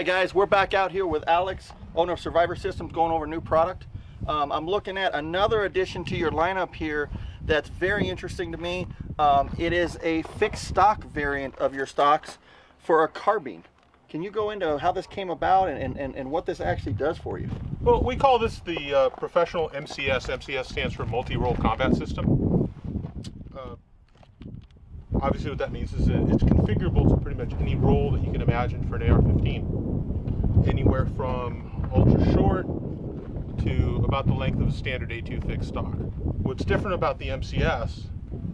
Hi guys, we're back out here with Alex, owner of Survivor Systems, going over a new product. I'm looking at another addition to your lineup here that's very interesting to me. It is a fixed stock variant of your stocks for a carbine. Can you go into how this came about and what this actually does for you? Well, we call this the Professional-MCS. MCS stands for Multi-Role Combat System. Obviously what that means is that it's configurable to pretty much any role that you can imagine for an AR-15. Anywhere from ultra short to about the length of a standard A2 fixed stock. What's different about the MCS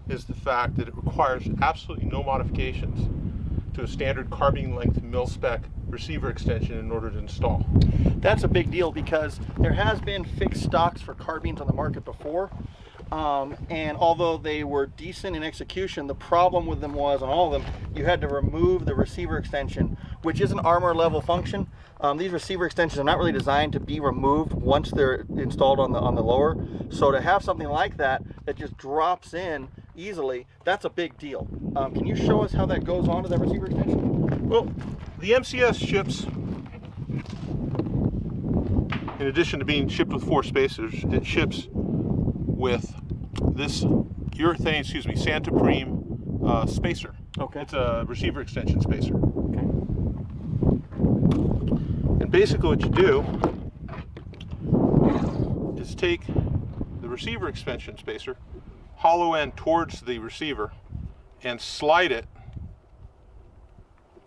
is the fact that it requires absolutely no modifications to a standard carbine length mil-spec receiver extension in order to install. That's a big deal because there has been fixed stocks for carbines on the market before. And although they were decent in execution, the problem with them was, on all of them, you had to remove the receiver extension, which is an armor level function. These receiver extensions are not really designed to be removed once they're installed on the lower. So to have something like that that just drops in easily, that's a big deal. Can you show us how that goes onto that receiver extension? Well, the MCS ships, in addition to being shipped with 4 spacers, it ships with this urethane, Santoprene spacer. Okay. It's a receiver extension spacer. Okay. And basically what you do is take the receiver extension spacer, hollow end towards the receiver, and slide it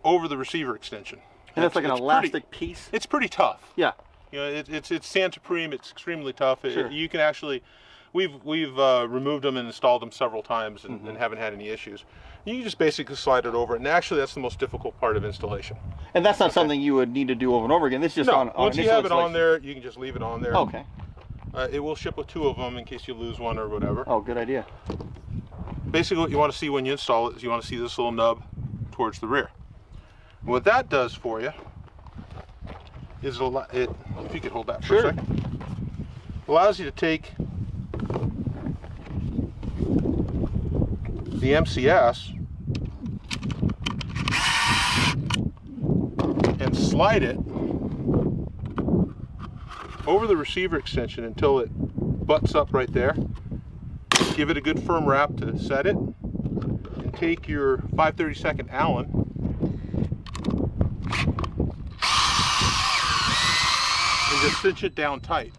over the receiver extension. And it's like an elastic piece? It's pretty tough. Yeah. You know, it's Santoprene, it's extremely tough. Sure. You can actually, we've removed them and installed them several times and haven't had any issues. You can just basically slide it over, and actually that's the most difficult part of installation. And that's not something you would need to do over and over again. This is just on once you have it on there, you can just leave it on there. Okay. It will ship with 2 of them in case you lose one or whatever. Oh, good idea. Basically what you want to see when you install it is you want to see this little nub towards the rear. What that does for you is if you could hold that for a second, allows you to take the MCS and slide it over the receiver extension until it butts up right there. Give it a good firm wrap to set it, and take your 5/32 Allen and just cinch it down tight.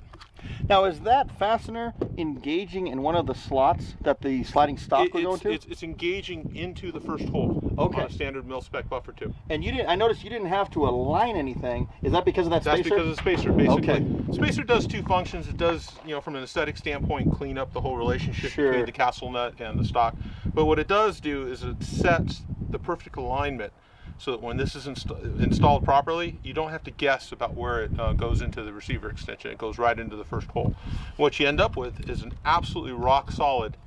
Now, is that fastener engaging in one of the slots that the sliding stock would go into? It's engaging into the first hole. Okay. On a standard mil-spec buffer tube. And you didn't. I noticed you didn't have to align anything. Is that because of that spacer? That's because of the spacer, basically. Okay. Spacer does 2 functions. It does, you know, from an aesthetic standpoint, clean up the whole relationship between the castle nut and the stock. But what it does do is it sets the perfect alignment so that when this is installed properly, you don't have to guess about where it goes into the receiver extension. It goes right into the first hole. What you end up with is an absolutely rock solid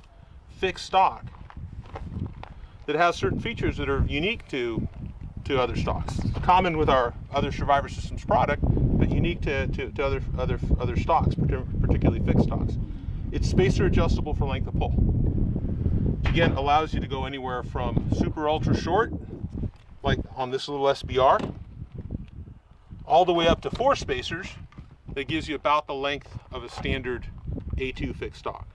fixed stock that has certain features that are unique to other stocks. It's common with our other Survivor Systems product, but unique to other stocks, particularly fixed stocks. It's spacer adjustable for length of pull. Again, allows you to go anywhere from super ultra short, like on this little SBR, all the way up to 4 spacers. That gives you about the length of a standard A2 fixed stock.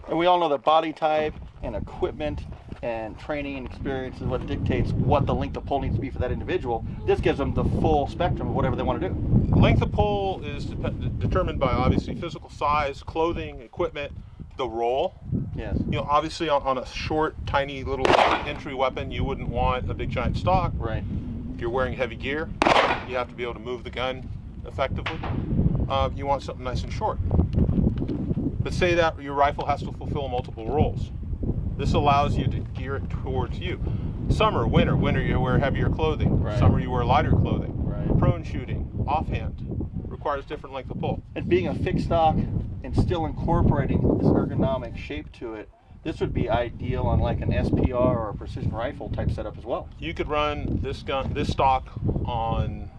And we all know that body type and equipment and training and experience is what dictates what the length of pull needs to be for that individual. This gives them the full spectrum of whatever they want to do. Length of pull is determined by obviously physical size, clothing, equipment, the role. Yes. You know, obviously on a short, tiny little entry weapon, you wouldn't want a big giant stock. Right. If you're wearing heavy gear, you have to be able to move the gun effectively. You want something nice and short. But say that your rifle has to fulfill multiple roles. This allows you to gear it towards you. Summer, winter you wear heavier clothing. Right. Summer you wear lighter clothing. Right. Prone shooting, offhand, requires different length of pull. And being a fixed stock and still incorporating this ergonomic shape to it, this would be ideal on like an SPR or a precision rifle type setup as well. You could run this stock on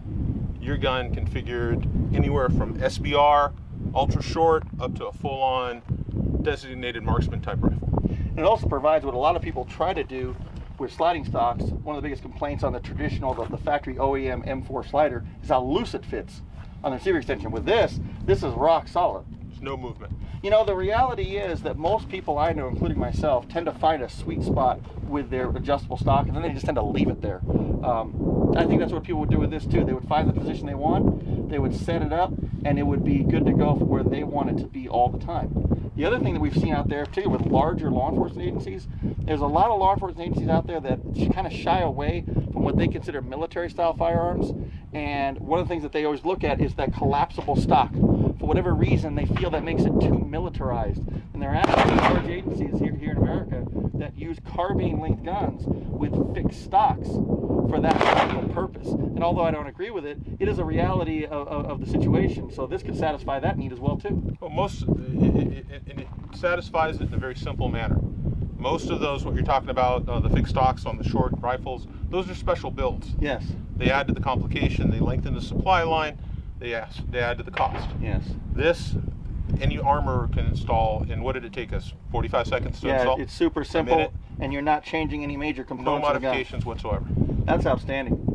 your gun configured anywhere from SBR, ultra short, up to a full-on designated marksman type rifle. And it also provides what a lot of people try to do with sliding stocks, one of the biggest complaints on the traditional, the factory OEM M4 slider is how loose it fits on the receiver extension. With this is rock solid. There's no movement. You know, the reality is that most people I know, including myself, tend to find a sweet spot with their adjustable stock, and then they just tend to leave it there. I think that's what people would do with this too. They would find the position they want, they would set it up, and it would be good to go for where they want it to be all the time. The other thing that we've seen out there, particularly with larger law enforcement agencies, there's a lot of law enforcement agencies out there that kind of shy away from what they consider military-style firearms, and one of the things that they always look at is that collapsible stock. For whatever reason, they feel that makes it too militarized. And there are actually large agencies here in America that use carbine-linked guns with fixed stocks for that particular purpose. And although I don't agree with it, it is a reality of the situation. So this could satisfy that need as well too. Well, it satisfies it in a very simple manner. Most of those, what you're talking about, the fixed stocks on the short rifles, those are special builds. Yes. They add to the complication, they lengthen the supply line, they add to the cost. Yes. This, any armor can install, and what did it take us, 45 seconds to install? Yeah, it's super simple, and you're not changing any major components. No modifications whatsoever. That's outstanding.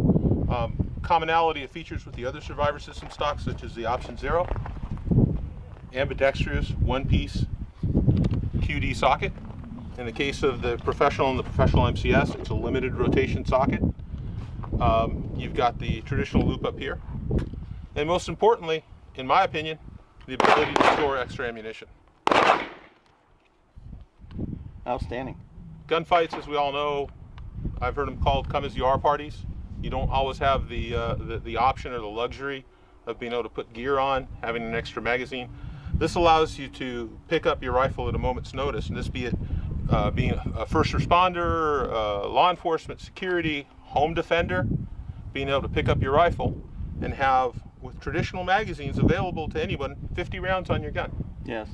Commonality of features with the other Survivor System stocks, such as the Option 0, ambidextrous, one-piece QD socket. In the case of the Professional and the Professional-MCS, it's a limited rotation socket. You've got the traditional loop up here. And most importantly, in my opinion, the ability to store extra ammunition. Outstanding. Gunfights, as we all know, I've heard them called come as you are parties. You don't always have the option or the luxury of being able to put gear on, having an extra magazine. This allows you to pick up your rifle at a moment's notice, and this be it being a first responder, law enforcement, security, home defender, being able to pick up your rifle and have, with traditional magazines available to anyone, 50 rounds on your gun. Yes.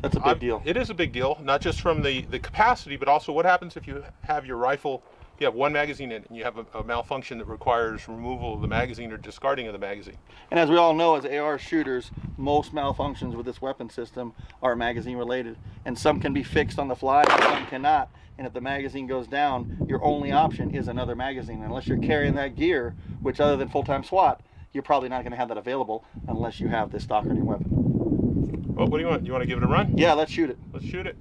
That's a big deal. It is a big deal, not just from the capacity, but also what happens if you have your rifle, you have one magazine in it, and you have a malfunction that requires removal of the magazine or discarding of the magazine. And as we all know, as AR shooters, most malfunctions with this weapon system are magazine related. And some can be fixed on the fly, and some cannot. And if the magazine goes down, your only option is another magazine. Unless you're carrying that gear, which other than full-time SWAT, you're probably not going to have that available unless you have this stock on your weapon. Well, what do you want? You want to give it a run? Yeah, let's shoot it. Let's shoot it.